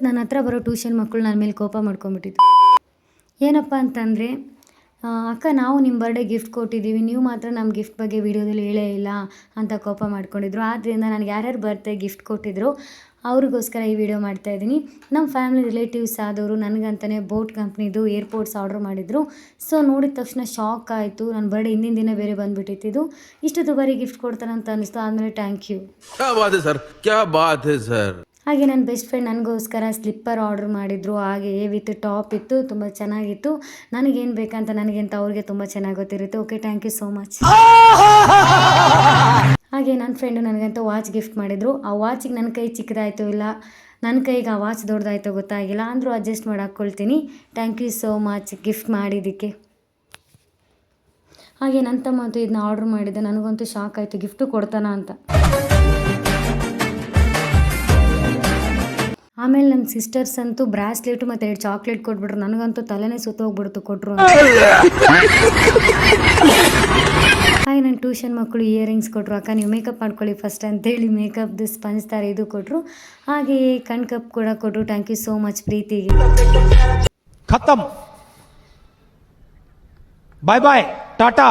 ನನ್ನ ಹತ್ರ ಬರೋ ಟ್ಯೂಷನ್ ಮಕ್ಕಳು ನನ್ನ ಮೇಲೆ ಕೋಪ ಮಾಡ್ಕೊಂಬಿಟ್ಟಿದ್ರು. ಏನಪ್ಪ ಅಂತಂದರೆ, ಅಕ್ಕ ನಾವು ನಿಮ್ಮ ಬರ್ಡೇ ಗಿಫ್ಟ್ ಕೊಟ್ಟಿದ್ದೀವಿ, ನೀವು ಮಾತ್ರ ನಮ್ಮ ಗಿಫ್ಟ್ ಬಗ್ಗೆ ವೀಡಿಯೋದಲ್ಲಿ ಹೇಳೇ ಇಲ್ಲ ಅಂತ ಕೋಪ ಮಾಡ್ಕೊಂಡಿದ್ರು. ಆದ್ದರಿಂದ ನನಗೆ ಯಾರ್ಯಾರು ಬರ್ಡೇ ಗಿಫ್ಟ್ ಕೊಟ್ಟಿದ್ರು ಅವ್ರಿಗೋಸ್ಕರ ಈ ವಿಡಿಯೋ ಮಾಡ್ತಾಯಿದ್ದೀನಿ. ನಮ್ಮ ಫ್ಯಾಮಿಲಿ ರಿಲೇಟಿವ್ಸ್ ಆದವರು ನನಗಂತಲೇ ಬೋಟ್ ಕಂಪ್ನಿದು ಏರ್ಪೋರ್ಟ್ಸ್ ಆರ್ಡ್ರ್ ಮಾಡಿದರು. ಸೊ ನೋಡಿದ ತಕ್ಷಣ ಶಾಕ್ ಆಯಿತು. ನನ್ನ ಬರ್ಡೇ ಹಿಂದಿನ ದಿನ ಬೇರೆ ಬಂದುಬಿಟ್ಟಿತ್ತು. ಇಷ್ಟು ದುಬಾರಿ ಗಿಫ್ಟ್ ಕೊಡ್ತಾನೆ ಅಂತ ಅನ್ನಿಸ್ತು. ಆದಮೇಲೆ ಥ್ಯಾಂಕ್ ಯು. ಹಾಗೆ ನನ್ನ ಬೆಸ್ಟ್ ಫ್ರೆಂಡ್ ನನಗೋಸ್ಕರ ಸ್ಲಿಪ್ಪರ್ ಆರ್ಡ್ರ್ ಮಾಡಿದರು. ಹಾಗೆ ವಿತ್ ಟಾಪ್ ಇತ್ತು, ತುಂಬ ಚೆನ್ನಾಗಿತ್ತು. ನನಗೇನು ಬೇಕಂತ ನನಗಿಂತ ಅವ್ರಿಗೆ ತುಂಬ ಚೆನ್ನಾಗಿ ಗೊತ್ತಿರುತ್ತೆ. Okay, thank you so much. ಹಾಗೆ ನನ್ನ ಫ್ರೆಂಡು ನನಗಂತ ವಾಚ್ ಗಿಫ್ಟ್ ಮಾಡಿದರು. ಆ ವಾಚಿಗೆ ನನ್ನ ಕೈ ಚಿಕ್ಕದಾಯಿತು ಇಲ್ಲ ನನ್ನ ಕೈಗೆ ಆ ವಾಚ್ ದೊಡ್ಡದಾಯಿತು ಗೊತ್ತಾಗಿಲ್ಲ, ಅಂದರೂ ಅಡ್ಜಸ್ಟ್ ಮಾಡಿ ಹಾಕ್ಕೊಳ್ತೀನಿ. Thank you so much gift ಮಾಡಿದ್ದಕ್ಕೆ. ಹಾಗೆ ನನ್ನ ತಮ್ಮ ಅಂತೂ ಇದನ್ನ ಆರ್ಡ್ರ್ ಮಾಡಿದ್ದೆ. ನನಗಂತೂ ಶಾಕ್ ಆಯಿತು, ಗಿಫ್ಟು ಕೊಡ್ತಾನ ಅಂತ. ಆಮೇಲೆ ನಮ್ಮ ಸಿಸ್ಟರ್ಸ್ ಅಂತೂ ಬ್ರಾಸ್ಲೆಟು ಮತ್ತು 2 ಚಾಕ್ಲೇಟ್ ಕೊಟ್ಬಿಟ್ರು. ನನಗಂತೂ ತಲೆನೇ ಸುತ್ತೋಗ್ಬಿಡ್ತು ಕೊಟ್ಟರು. ಹಾಗೆ ನನ್ನ ಟ್ಯೂಷನ್ ಮಕ್ಕಳು ಇಯರಿಂಗ್ಸ್ ಕೊಟ್ಟರು. ಅಕ್ಕ ನೀವು ಮೇಕಪ್ ಮಾಡ್ಕೊಳ್ಳಿ ಫಸ್ಟ್ ಅಂತೇಳಿ ಮೇಕಪ್ದು ಸ್ಪಂಜ್ ಥರ ಇದು ಕೊಟ್ಟರು. ಹಾಗೆ ಕಣ್ ಕಪ್ ಕೂಡ ಕೊಟ್ಟರು. ಥ್ಯಾಂಕ್ ಯು ಸೋ ಮಚ್ ಪ್ರೀತಿಗೆ. ಖತಮ್, ಬಾಯ್ ಬಾಯ್, ಟಾಟಾ.